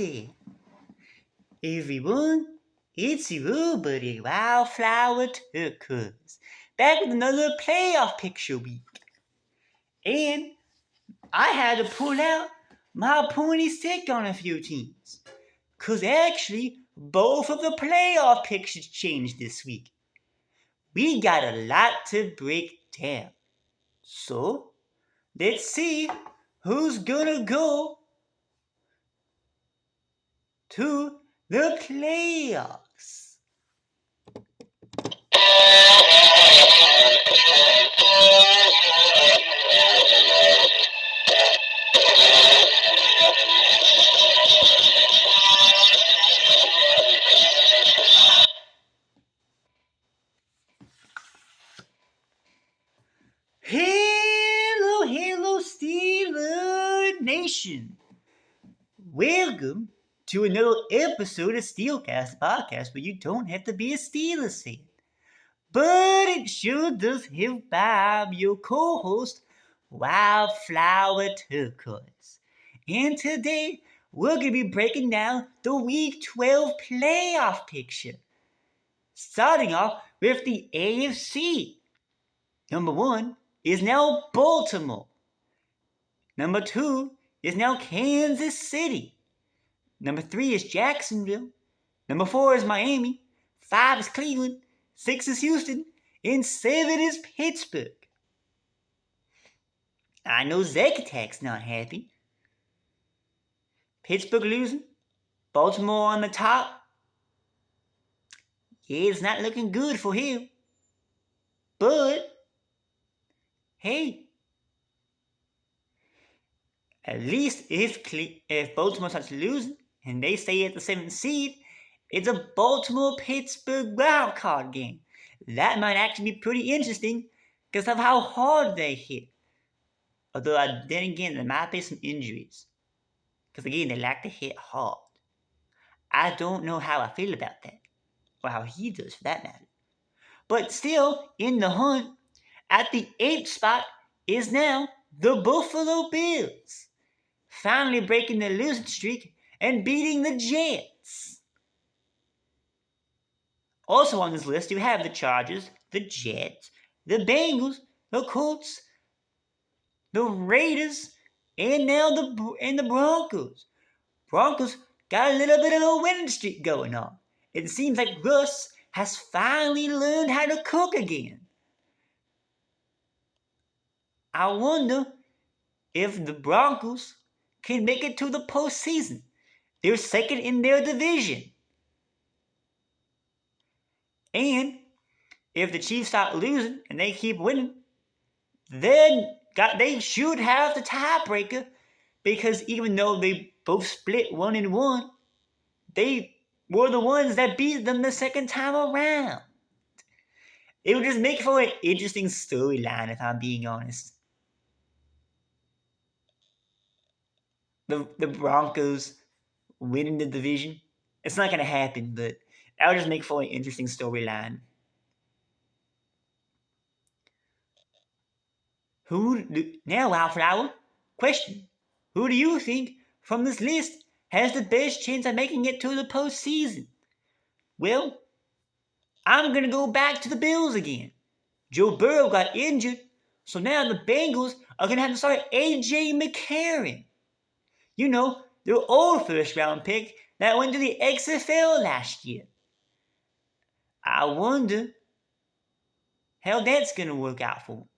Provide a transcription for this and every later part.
there, everyone. It's your buddy Wildflower Turquoise, back with another playoff picture week. And I had to pull out my pointy stick on a few teams, 'cause actually both of the playoff pictures changed this week. We got a lot to break down. So, let's see who's gonna go to the playoffs. Hello, Steeler Nation. Welcome to another episode of Steelcast podcast where you don't have to be a Steelers fan. But it sure does help by your co-host, Wildflower Turquoise. And today, we're going to be breaking down the Week 12 playoff picture. Starting off with the AFC. Number 1 is now Baltimore. Number 2 is now Kansas City. Number 3 is Jacksonville. Number 4 is Miami. 5 is Cleveland. 6 is Houston. And 7 is Pittsburgh. I know Zach Attack's not happy. Pittsburgh losing. Baltimore on the top. Yeah, it's not looking good for him. But, hey, at least if Baltimore starts losing and they stay at the 7th seed, it's a Baltimore-Pittsburgh wildcard game. That might actually be pretty interesting because of how hard they hit. Although, then again, there might be some injuries. Because again, they like to hit hard. I don't know how I feel about that. Or how he does, for that matter. But still, in the hunt, at the 8th spot is now the Buffalo Bills. Finally breaking their losing streak and beating the Jets. Also on this list, you have the Chargers, the Jets, the Bengals, the Colts, the Raiders, and now the Broncos. Broncos got a little bit of a winning streak going on. It seems like Russ has finally learned how to cook again. I wonder if the Broncos can make it to the postseason. They're second in their division. And if the Chiefs start losing and they keep winning, then they should have the tiebreaker, because even though they both split 1-1, they were the ones that beat them the second time around. It would just make for an interesting storyline, if I'm being honest. The Broncos winning the division. It's not going to happen, but that would just make for an interesting storyline. Now, Wildflower, question. Who do you think from this list has the best chance of making it to the postseason? Well, I'm going to go back to the Bills again. Joe Burrow got injured, so now the Bengals are going to have to start A.J. McCarron. You know, their old first-round pick that went to the XFL last year. I wonder how that's going to work out for him.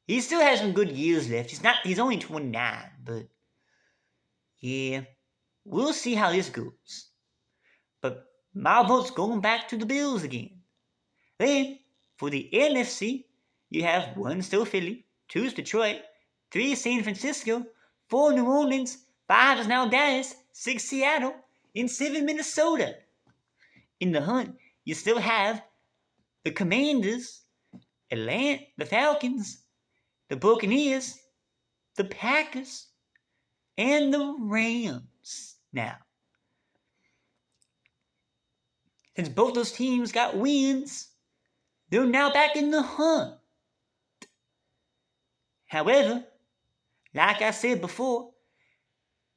He still has some good years left. He's only 29, but yeah, we'll see how this goes. But my vote's going back to the Bills again. Then, for the NFC, you have 1 still Philly, 2 is Detroit, 3 is San Francisco, 4 New Orleans, 5 is now Dallas, 6 Seattle, and 7 Minnesota. In the hunt, you still have the Commanders, the Falcons, the Buccaneers, the Packers, and the Rams. Now, since both those teams got wins, they're now back in the hunt. However, like I said before,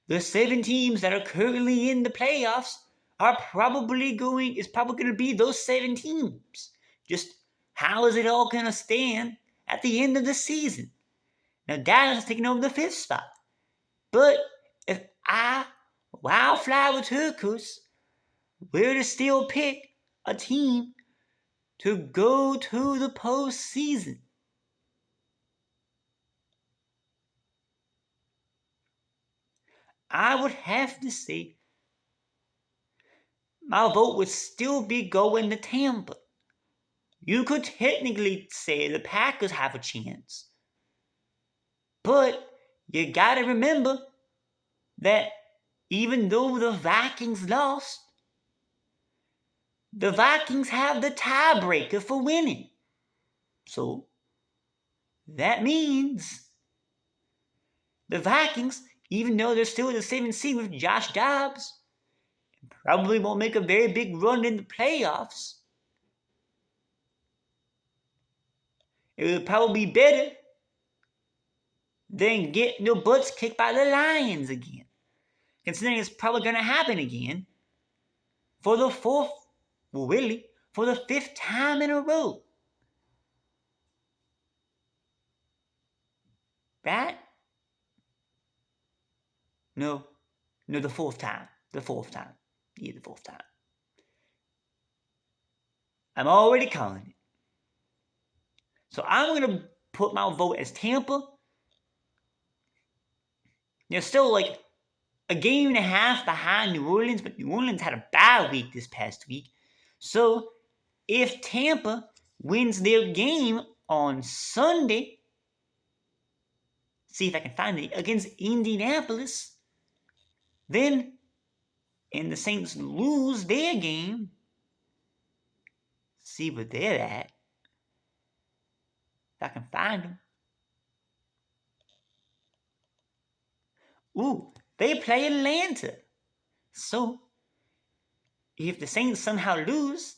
the 7 teams that are currently in the playoffs is probably going to be those 7 teams. Just how is it all going to stand at the end of the season? Now Dallas is taking over the 5th spot. But if Wildflower Turquoise, were to still pick a team to go to the postseason, I would have to say my vote would still be going to Tampa. You could technically say the Packers have a chance. But you gotta remember that even though the Vikings lost, the Vikings have the tiebreaker for winning. So that means the Vikings, even though they're still the 7th seed with Josh Dobbs, probably won't make a very big run in the playoffs. It would probably be better than getting their butts kicked by the Lions again. Considering it's probably going to happen again for the 5th time in a row. Right? No, the 4th time. The 4th time. Yeah, the 4th time. I'm already calling it. So I'm going to put my vote as Tampa. They're still like a game and a half behind New Orleans, but New Orleans had a bye week this past week. So if Tampa wins their game on Sunday, see if I can find it, against Indianapolis, then, and the Saints lose their game, see where they're at, if I can find them. Ooh, they play Atlanta. So, if the Saints somehow lose,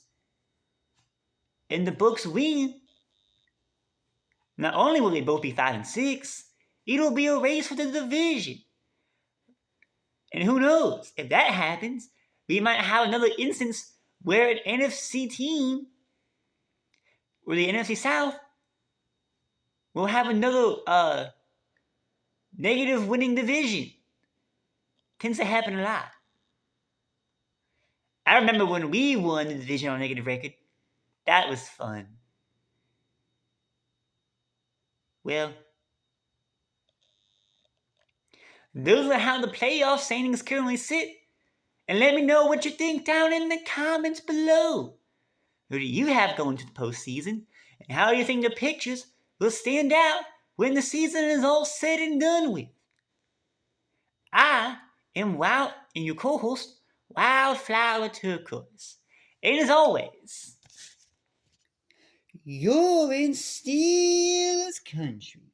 and the Bucs win, not only will they both be 5-6, it'll be a race for the division. And who knows, if that happens, we might have another instance where an NFC team, or the NFC South, will have another negative winning division. Tends to happen a lot. I remember when we won the division on a negative record. That was fun. Well, those are how the playoff standings currently sit. And let me know what you think down in the comments below. Who do you have going to the postseason? And how do you think the pictures will stand out when the season is all said and done with? I am your co-host, Wildflower Turquoise. And as always, you're in Steelers country.